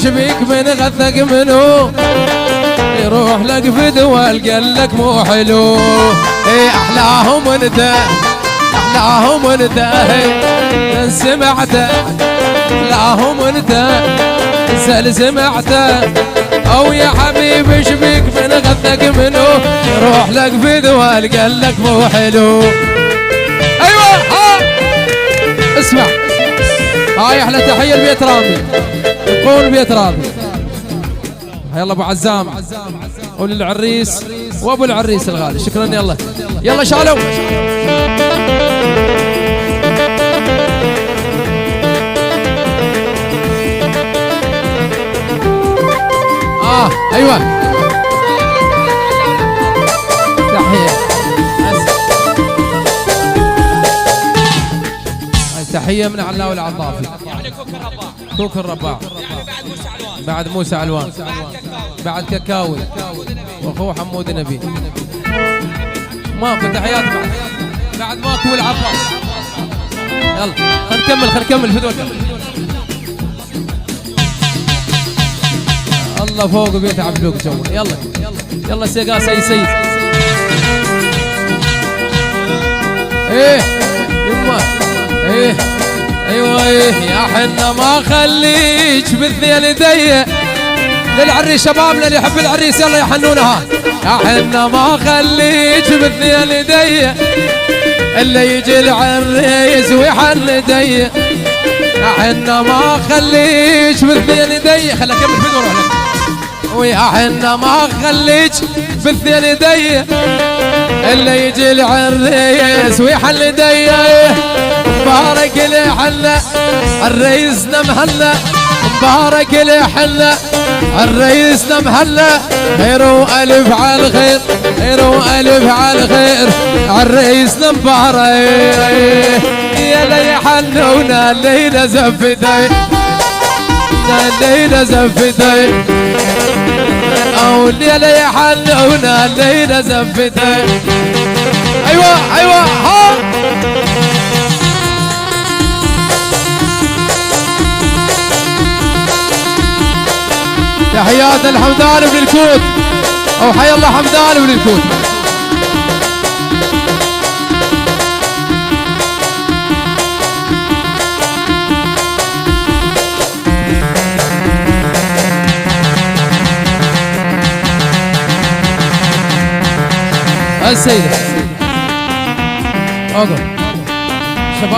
شبيك من غثق منه يروح لك في دول قال لك مو حلو. ايه احلاهم انت احلاهم انت سمعته احلاهم انت سل سمعته او يا حبيبي شبيك من غثق منه يروح لك في دول قال لك مو حلو. ايوه ها اسمع هاي احلى تحيه لبيت رامي يقول بيت رامي. يلا ابو عزام وللعريس وابو العريس الغالي شكرا. يلا يلا شالوا ايوه تحيه تحيه من علاوي العطافي يعني كوك الرباع بعد موسى علوان بعد كاكاوي واخوه حمود نبي ماكو تحيات بعد ماكو العباس. يلا خلينا نكمل فدوة الله فوق بيت عبدوك جو. يلا يلا سيقاس اي سيد. ايه يما ايه ايوه ايه يا حنا ما خليك بالذيل ديه للعريس شبابنا اللي يحب العريس يلا يا حنونها. يا حنا ما خليك بالذيل ديه اللي يجي العريس ويحل ديه. يا حنا ما خليك بالذيل ديه خلينا نكمل فيديو روح لك. ويا حنا ما خليك بالذيل ديه اللي يجي العريس ويحل ديه. مبارك لي حلا الرئيسنا مهلا مبارك لي حلا الرئيسنا مهلا خير والف على الخير خير والف على الخير الرئيسنا مبارك. يا لي حنونا الليله زفتي الليله زفتي او يا لي حنونا الليله زفتي. ايوه ايوه ها تحيات الحمدان بن الكوت او حي الله حمدان بن الكوت. السيدة اقعد